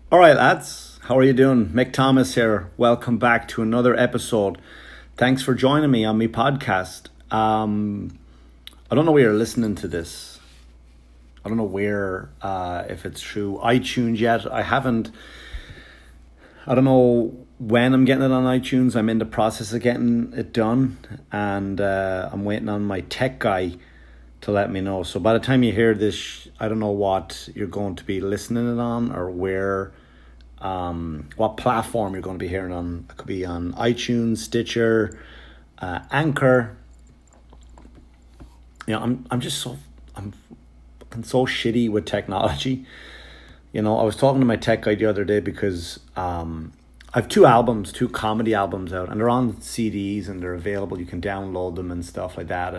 All right, lads. How are you doing? Mick Thomas here. Welcome back to another episode. Thanks for joining me on my podcast. I don't know where you're listening to this. I don't know where, if it's through iTunes yet. I don't know when I'm getting it on iTunes. I'm in the process of getting it done. And I'm waiting on my tech guy to let me know. So by the time you hear this, I don't know what you're going to be listening it on or where, what platform you're going to be hearing on. It could be on iTunes, Stitcher, Anchor. I'm fucking so shitty with technology. I was talking to my tech guy the other day because I have two comedy albums out, and they're on CDs and they're available. You can download them and stuff like that.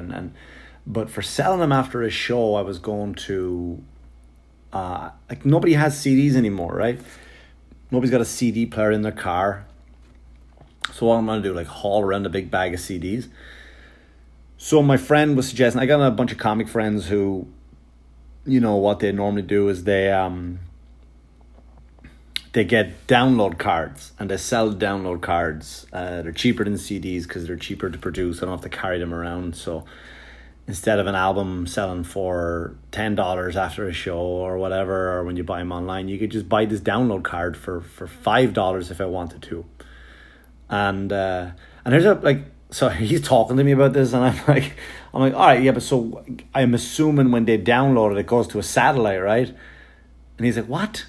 But for selling them after a show, I was going to nobody has CDs anymore, right? Nobody's got a CD player in their car. So what I'm going to do, haul around a big bag of CDs. So my friend was suggesting, I got a bunch of comic friends who, what they normally do is they get download cards and they sell download cards. They're cheaper than CDs because they're cheaper to produce. I don't have to carry them around. So instead of an album selling for $10 after a show or whatever, or when you buy them online, you could just buy this download card for $5 if I wanted to. And there's so he's talking to me about this, and I'm like, all right, yeah, but so I'm assuming when they download it, it goes to a satellite, right? And he's like, what?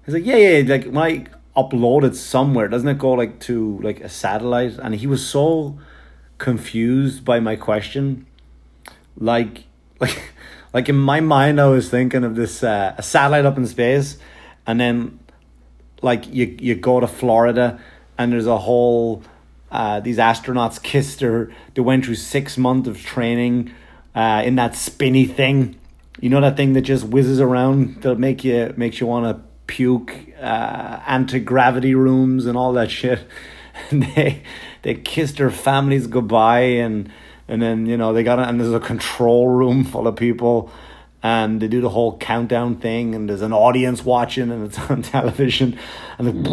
He's like, yeah, like when I upload it somewhere, doesn't it go to a satellite? And he was so confused by my question. Like in my mind, I was thinking of this a satellite up in space, and then you go to Florida, and there's a whole these astronauts they went through 6 months of training in that spinny thing, that thing that just whizzes around that makes you want to puke, anti-gravity rooms and all that shit. And they kissed their families goodbye, and then they got it, and there's a control room full of people, and they do the whole countdown thing, and there's an audience watching, and it's on television, and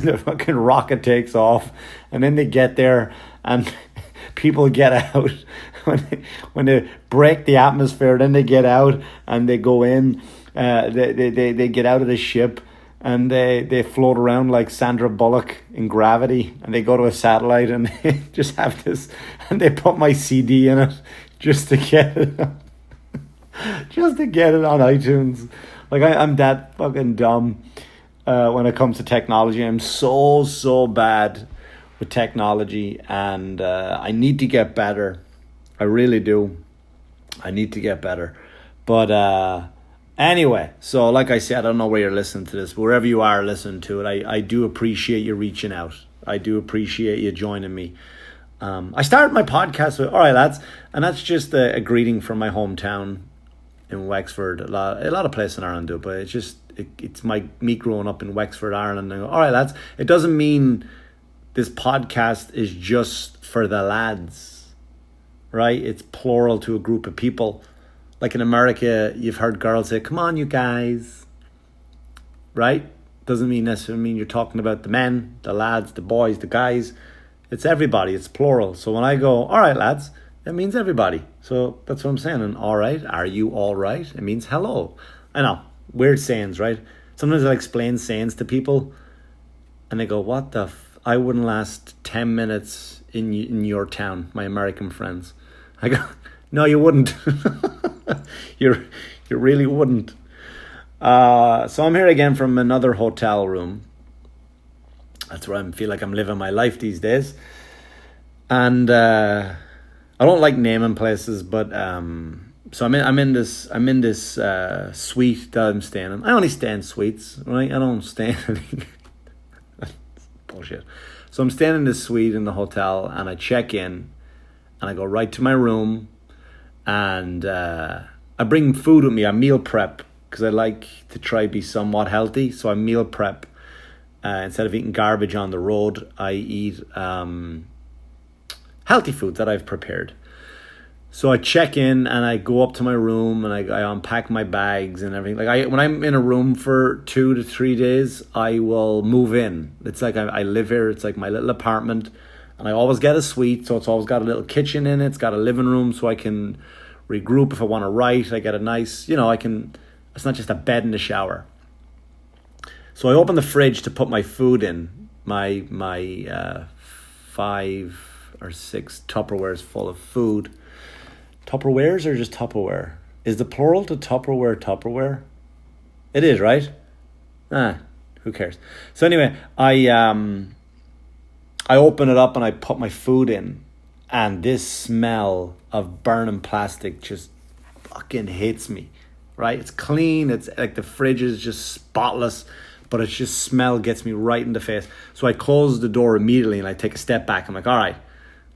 the fucking rocket takes off, and then they get there, and people get out when they break the atmosphere. Then they get out and they go in. They get out of the ship, and they float around like Sandra Bullock in Gravity, and they go to a satellite, and they just have this, and they put my CD in it just to get it on iTunes. I'm that fucking dumb when it comes to technology. I'm so bad with technology, and I need to get better. I really do. I need to get better. But anyway, so like I said, I don't know where you're listening to this. Wherever you are listening to it, I do appreciate you reaching out. I do appreciate you joining me. I started my podcast with, all right, lads, and that's just a greeting from my hometown in Wexford. A lot of places in Ireland do, but it's me growing up in Wexford, Ireland. And I go, all right, lads. It doesn't mean this podcast is just for the lads, right? It's plural to a group of people. Like in America, you've heard girls say, come on, you guys, right? Doesn't necessarily mean you're talking about the men, the lads, the boys, the guys. It's everybody. It's plural. So when I go, all right, lads, it means everybody. So that's what I'm saying. And all right, are you all right? It means hello. I know, weird sayings, right? Sometimes I'll explain sayings to people, and they go, what the I wouldn't last 10 minutes in your town, my American friends. I go, no, you wouldn't. you really wouldn't. So I'm here again from another hotel room. That's where I feel like I'm living my life these days. And I don't like naming places, but so I'm in this suite that I'm staying in. I only stay in suites, right? I don't stay in anything. Bullshit. So I'm staying in this suite in the hotel, and I check in, and I go right to my room, and I bring food with me. I meal prep because I like to try be somewhat healthy. So I meal prep. Instead of eating garbage on the road, I eat healthy food that I've prepared. So I check in and I go up to my room and I unpack my bags and everything. Like when I'm in a room for 2 to 3 days, I will move in. It's like I live here. It's like my little apartment, and I always get a suite. So it's always got a little kitchen in it. It's got a living room so I can regroup if I want to write. I get a nice, I can. It's not just a bed and a shower. So I open the fridge to put my food in. My 5 or 6 Tupperwares full of food. Tupperwares or just Tupperware? Is the plural to Tupperware? It is, right? Who cares? So anyway, I open it up and I put my food in, and this smell of burning plastic just fucking hits me, right? It's clean. It's like the fridge is just spotless, but it's just smell gets me right in the face. So I close the door immediately and I take a step back. I'm like, all right,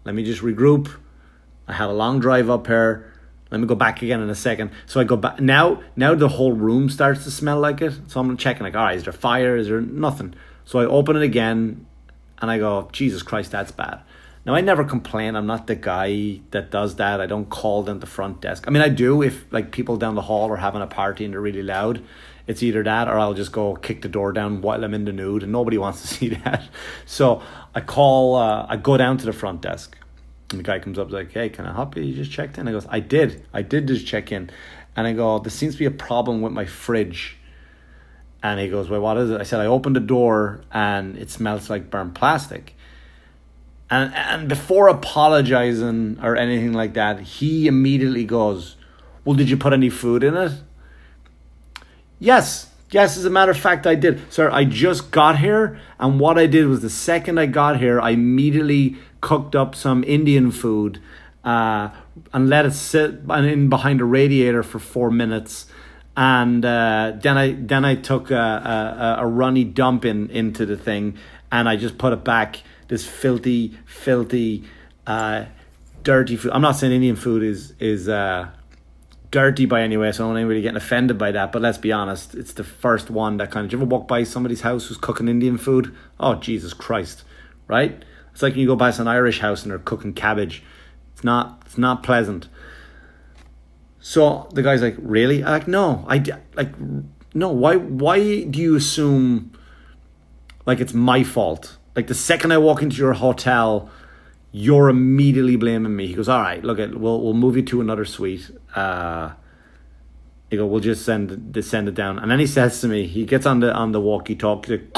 let me just regroup. I had a long drive up here. Let me go back again in a second. So I go back. Now the whole room starts to smell like it. So I'm checking like, all right, is there fire? Is there nothing? So I open it again and I go, Jesus Christ, that's bad. Now I never complain. I'm not the guy that does that. I don't call down the front desk. I mean, I do if like people down the hall are having a party and they're really loud. It's either that or I'll just go kick the door down while I'm in the nude, and nobody wants to see that. So I go down to the front desk. And the guy comes up like, hey, can I help you? You just checked in? I goes, I did just check in. And I go, there seems to be a problem with my fridge. And he goes, well, what is it? I said, I opened the door and it smells like burnt plastic. And before apologizing or anything like that, he immediately goes, well, did you put any food in it? Yes, as a matter of fact, I did. Sir, I just got here. And what I did was the second I got here, I immediately cooked up some Indian food and let it sit in behind a radiator for 4 minutes, and then I took a runny dump into the thing, and I just put it back. This filthy dirty food. I'm not saying Indian food is dirty by any way, so I don't anybody getting offended by that, but let's be honest, it's the first one that kind of, do you ever walk by somebody's house who's cooking Indian food? Oh, Jesus Christ, right? It's like you go past an Irish house and they're cooking cabbage. It's not pleasant. So the guy's like, really? I'm like, no. No. Why do you assume like it's my fault? Like the second I walk into your hotel, you're immediately blaming me. He goes, all right, look, we'll move you to another suite. He goes, we'll just send it down. And then he says to me, he gets on the walkie-talkie, like,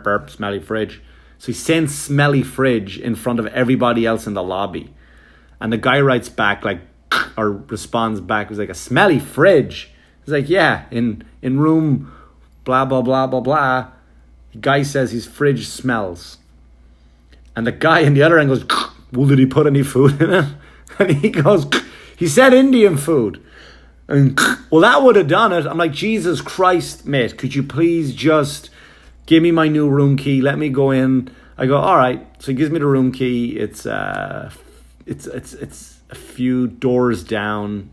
burp, smelly fridge. So he sends smelly fridge in front of everybody else in the lobby, and the guy writes back like, or responds back, was like, a smelly fridge. He's like, yeah, in room blah blah blah blah blah. The guy says his fridge smells, and the guy in the other end goes, well, did he put any food in it? And he goes, he said Indian food. And well, that would have done it. I'm like, Jesus Christ, mate, could you please just give me my new room key? Let me go in. I go, all right. So he gives me the room key. It's a few doors down.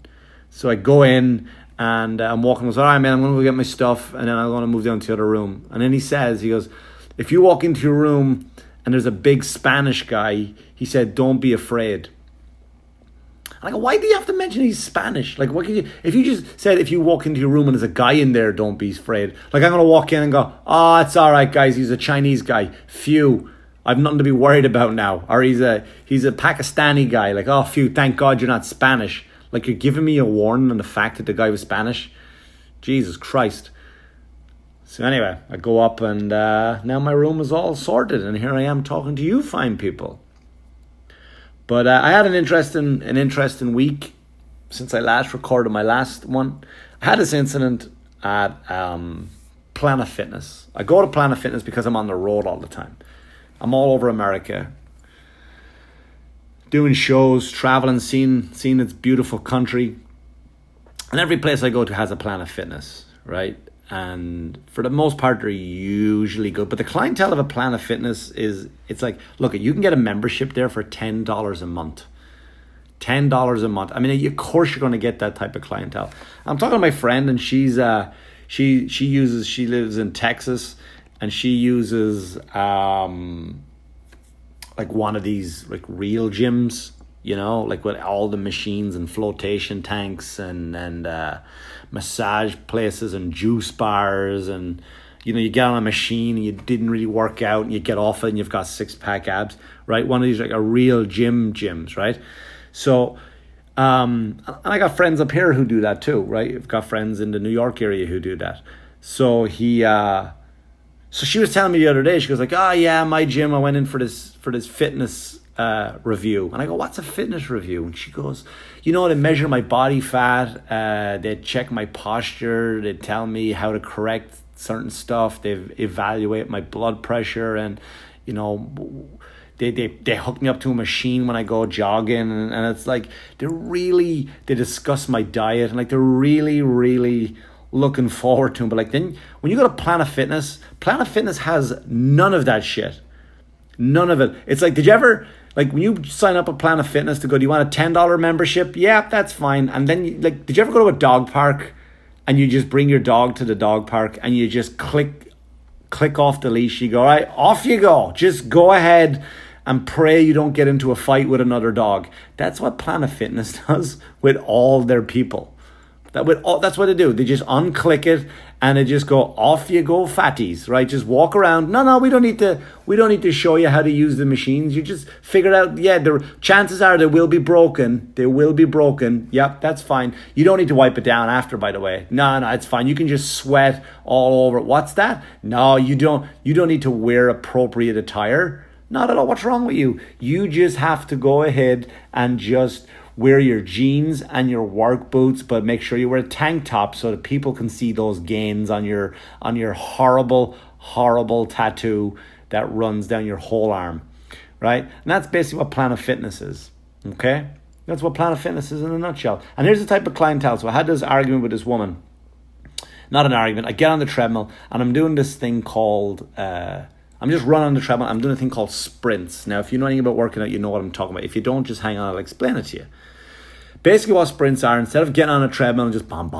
So I go in and I'm walking. I was all right, man, I'm going to go get my stuff, and then I'm going to move down to the other room. And then he goes, if you walk into your room and there's a big Spanish guy, he said, don't be afraid. I go, why do you have to mention he's Spanish? Like, what can you? If you just said, if you walk into your room and there's a guy in there, don't be afraid. Like, I'm gonna walk in and go, oh, it's all right, guys. He's a Chinese guy. Phew, I've nothing to be worried about now. Or he's a Pakistani guy. Like, oh, phew, thank God you're not Spanish. Like, you're giving me a warning on the fact that the guy was Spanish. Jesus Christ. So anyway, I go up and now my room is all sorted, and here I am talking to you fine people. But I had an interesting week since I last recorded my last one. I had this incident at Planet Fitness. I go to Planet Fitness because I'm on the road all the time. I'm all over America, doing shows, traveling, seeing its beautiful country. And every place I go to has a Planet Fitness, right? And for the most part, they're usually good. But the clientele of a Planet Fitness it's like, look, you can get a membership there for $10 a month. $10 a month. I mean, of course you're going to get that type of clientele. I'm talking to my friend, and she lives in Texas, and she uses, like one of these like real gyms, you know, like with all the machines and flotation tanks and massage places and juice bars, and you know, you get on a machine and you didn't really work out and you get off it and you've got 6-pack abs, right? One of these like a real gyms, right? So and I got friends up here who do that too, right? I've got friends in the New York area who do that. So so she was telling me the other day, she goes like, oh yeah, my gym, I went in for this fitness review. And I go, what's a fitness review? And she goes, you know, they measure my body fat, they check my posture, they tell me how to correct certain stuff, they evaluate my blood pressure, and you know, they hook me up to a machine when I go jogging, and it's like they discuss my diet, and like they're really looking forward to them. But like then when you go to Planet Fitness has none of that shit. None of it. It's like, did you ever, like when you sign up at Planet Fitness to go, do you want a $10 membership? Yeah, that's fine. And then like, did you ever go to a dog park and you just bring your dog to the dog park and you just click off the leash? You go, all right, off you go. Just go ahead and pray you don't get into a fight with another dog. That's what Planet Fitness does with all their people. That's what they do. They just unclick it and they just go, off you go, fatties, right? Just walk around. No, we don't need to show you how to use the machines. You just figure out, yeah, the chances are they will be broken. They will be broken. Yep, that's fine. You don't need to wipe it down after, by the way. No, it's fine. You can just sweat all over it. What's that? No, you don't need to wear appropriate attire. Not at all. What's wrong with you? You just have to go ahead and just wear your jeans and your work boots, but make sure you wear a tank top so that people can see those gains on your horrible tattoo that runs down your whole arm, right? And that's basically what Planet Fitness is, okay? That's what Planet Fitness is in a nutshell. And here's the type of clientele. So I had this argument with this woman. Not an argument. I get on the treadmill and I'm doing this thing called... I'm just running on the treadmill. I'm doing a thing called sprints. Now, if you know anything about working out, you know what I'm talking about. If you don't, just hang on. I'll explain it to you. Basically, what sprints are, instead of getting on a treadmill and just bam,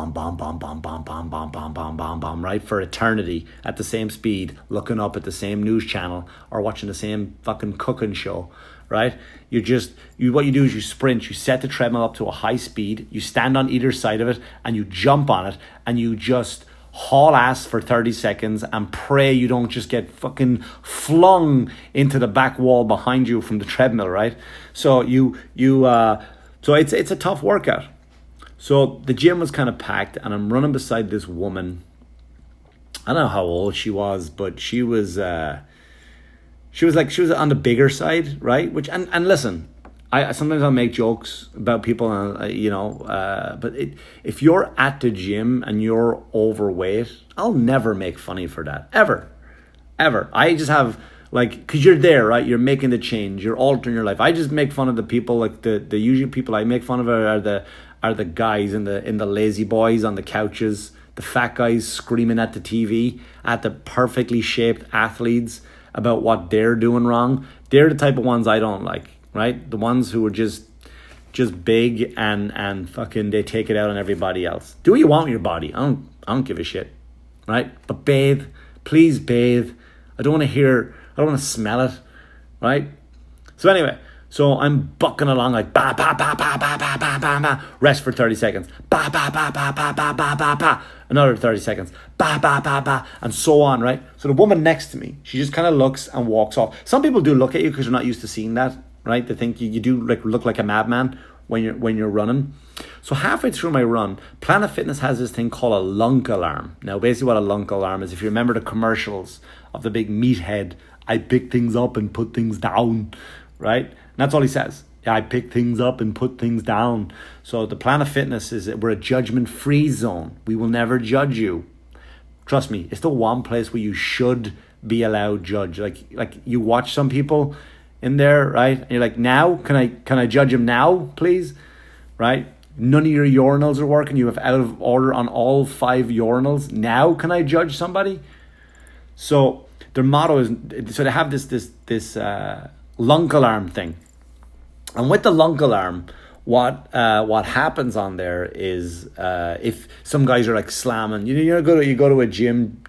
right, for eternity at the same speed, looking up at the same news channel or watching the same fucking cooking show, right? What you do is you sprint. You set the treadmill up to a high speed. You stand on either side of it and you jump on it and you just haul ass for 30 seconds and pray you don't just get fucking flung into the back wall behind you from the treadmill, right? So so it's a tough workout. So the gym was kind of packed and I'm running beside this woman. I don't know how old she was, but she was on the bigger side, right? Which and listen, I sometimes I'll make jokes about people, but if you're at the gym and you're overweight, I'll never make fun of you for that, ever. I just have, like, because you're there, right? You're making the change, you're altering your life. I just make fun of the people, like the usual people I make fun of are the guys in the lazy boys on the couches, the fat guys screaming at the TV, at the perfectly shaped athletes about what they're doing wrong. They're the type of ones I don't like. Right? The ones who are just big and fucking they take it out on everybody else. Do what you want with your body. I don't give a shit. Right? But bathe. Please bathe. I don't want to smell it. Right? So anyway, so I'm bucking along like ba ba ba ba ba ba ba ba ba. Rest for 30 seconds. Ba ba ba ba ba ba ba ba ba. Another 30 seconds. Ba ba ba ba. And so on, right? So the woman next to me, she just kind of looks and walks off. Some people do look at you because you're not used to seeing that. Right? They think you do look like a madman when you're running. So halfway through my run, Planet Fitness has this thing called a lunk alarm. Now, basically what a lunk alarm is, if you remember the commercials of the big meathead, I pick things up and put things down, right? And that's all he says. Yeah, I pick things up and put things down. So the Planet Fitness is, we're a judgment-free zone. We will never judge you. Trust me, it's the one place where you should be allowed judge. Like you watch some people in there, right? And you're like, now, can I judge him now, please? Right? None of your urinals are working. You have out of order on all 5 urinals. Now, can I judge somebody? So their motto is, so they have this lunk alarm thing. And with the lunk alarm, what happens on there is if some guys are like slamming, you go to a gym,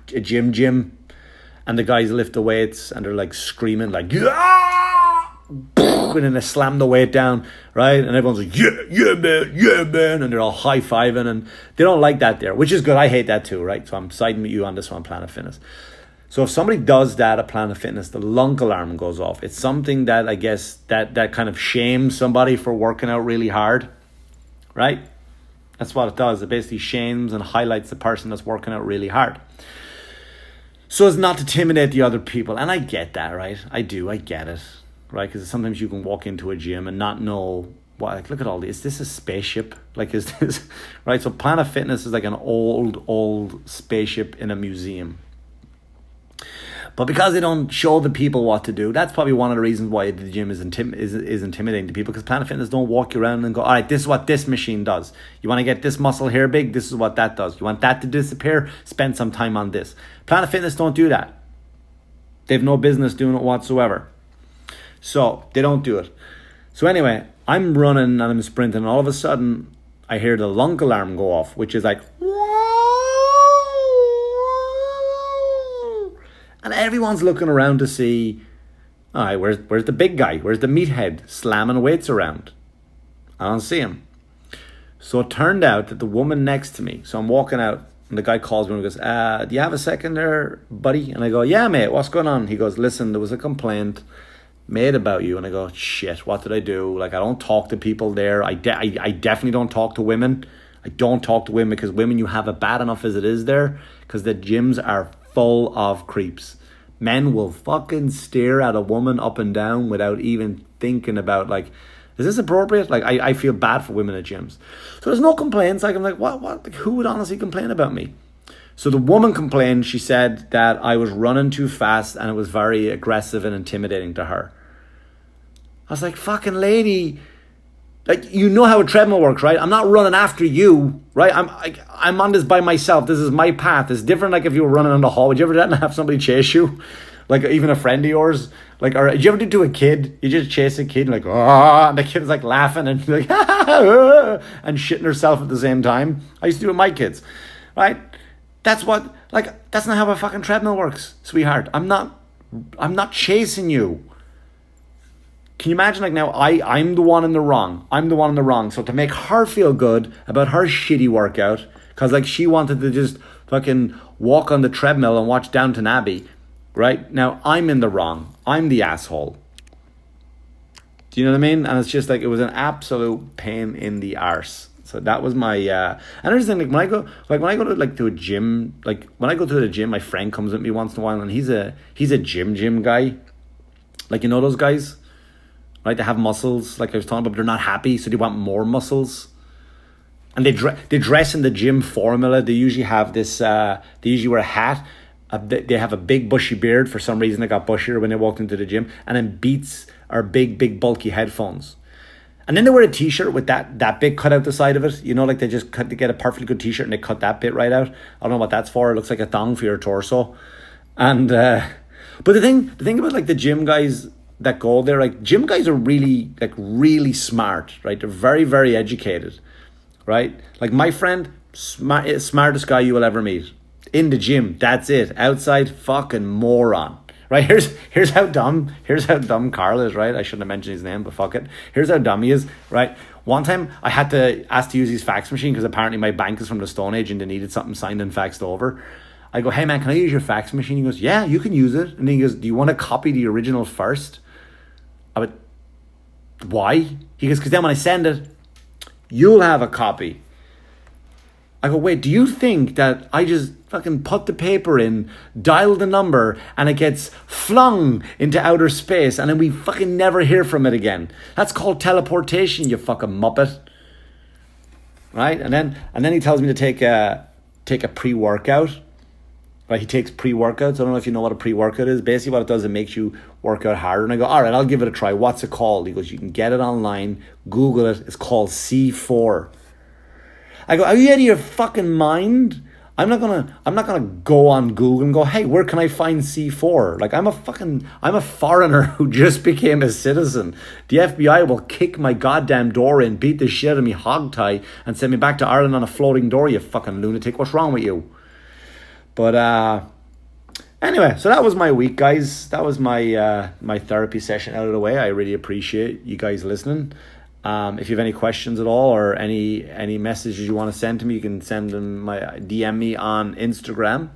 and the guys lift the weights and they're like screaming like, yeah! and then they slam the weight down, right? And everyone's like, yeah, man, and they're all high-fiving, and they don't like that there, which is good. I hate that too, right? So I'm siding with you on this one, Planet Fitness. So if somebody does that at Planet Fitness, the lunk alarm goes off. It's something that I guess that kind of shames somebody for working out really hard, right? That's what it does. It basically shames and highlights the person that's working out really hard. So as not to intimidate the other people. And I get that, right? I get it, right? Because sometimes you can walk into a gym and not know, what, like, look at all this. Is this a spaceship? Like, is this, right? So Planet Fitness is like an old spaceship in a museum. But because they don't show the people what to do, that's probably one of the reasons why the gym is intimidating to people, because Planet Fitness don't walk you around and go, all right, this is what this machine does. You want to get this muscle here big? This is what that does. You want that to disappear? Spend some time on this. Planet Fitness don't do that. They have no business doing it whatsoever. So they don't do it. So anyway, I'm running and I'm sprinting, and all of a sudden I hear the lunk alarm go off, which is like, and everyone's looking around to see, all right, where's the big guy? Where's the meathead slamming weights around? I don't see him. So it turned out that the woman next to me, so I'm walking out, and the guy calls me and goes, do you have a second there, buddy? And I go, yeah, mate, what's going on? He goes, listen, there was a complaint made about you. And I go, shit, what did I do? Like, I don't talk to people there. I definitely don't talk to women. I don't talk to women, because women, you have it bad enough as it is there, because the gyms are full of creeps. Men will fucking stare at a woman up and down without even thinking about, like, is this appropriate? Like, I feel bad for women at gyms. So there's no complaints. Like, I'm like, what? Like, who would honestly complain about me? So the woman complained. She said that I was running too fast and it was very aggressive and intimidating to her. I was like, fucking lady, like, you know how a treadmill works, right? I'm not running after you, right? I'm on this by myself. This is my path. It's different. Like if you were running on the hall, would you ever do that and have somebody chase you? Like even a friend of yours? Like, or did you ever do it to a kid? You just chase a kid and like, oh, and the kid's like laughing and like, and shitting herself at the same time. I used to do it with my kids, right? That's not how a fucking treadmill works, sweetheart. I'm not chasing you. Can you imagine, like, now I'm the one in the wrong. I'm the one in the wrong. So to make her feel good about her shitty workout, because, like, she wanted to just fucking walk on the treadmill and watch Downton Abbey, right? Now I'm in the wrong. I'm the asshole. Do you know what I mean? And it's just like, it was an absolute pain in the arse. So that was my, and there's the thing, like when I go to a gym, like when I go to the gym, my friend comes with me once in a while, and he's a gym guy. Like, you know those guys? Right, they have muscles, like I was talking about, but they're not happy, so they want more muscles. And they dress in the gym formula. They usually have this, they usually wear a hat. They have a big bushy beard. For some reason, they got bushier when they walked into the gym. And then Beats are big bulky headphones. And then they wear a t-shirt with that bit cut out the side of it. You know, like they get a perfectly good t-shirt and they cut that bit right out. I don't know what that's for. It looks like a thong for your torso. And, but the thing about like the gym guys that go there, like gym guys are really smart, right? They're very, very educated, right? Like my friend, smartest guy you will ever meet in the gym. That's it. Outside, fucking moron, right? Here's how dumb Carl is, right? I shouldn't have mentioned his name, but fuck it. Here's how dumb he is, right? One time I had to ask to use his fax machine because apparently my bank is from the Stone Age and they needed something signed and faxed over. I go, hey man, can I use your fax machine? He goes, yeah, you can use it. And then he goes, do you want to copy the original first? I went, why? He goes, because then when I send it, you'll have a copy. I go, wait, do you think that I just fucking put the paper in, dial the number, and it gets flung into outer space, and then we fucking never hear from it again? That's called teleportation, you fucking muppet. Right? And then he tells me to take a pre-workout. Right, he takes pre-workouts. I don't know if you know what a pre-workout is. Basically what it does, it makes you work out harder. And I go, all right, I'll give it a try. What's it called? He goes, you can get it online. Google it. It's called C4. I go, are you out of your fucking mind? I'm not gonna go on Google and go, hey, where can I find C4? Like I'm a foreigner who just became a citizen. The FBI will kick my goddamn door in, beat the shit out of me hogtie, and send me back to Ireland on a floating door, you fucking lunatic. What's wrong with you? But Anyway, so that was my week, guys. That was my my therapy session out of the way. I really appreciate you guys listening. If you have any questions at all or any messages you want to send to me, you can send them DM me on Instagram,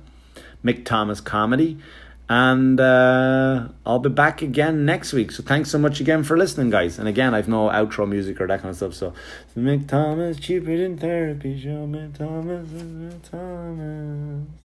Mick Thomas Comedy, and I'll be back again next week. So thanks so much again for listening, guys. And again, I've no outro music or that kind of stuff. So Mick Thomas, cheaper than therapy show. Mick Thomas.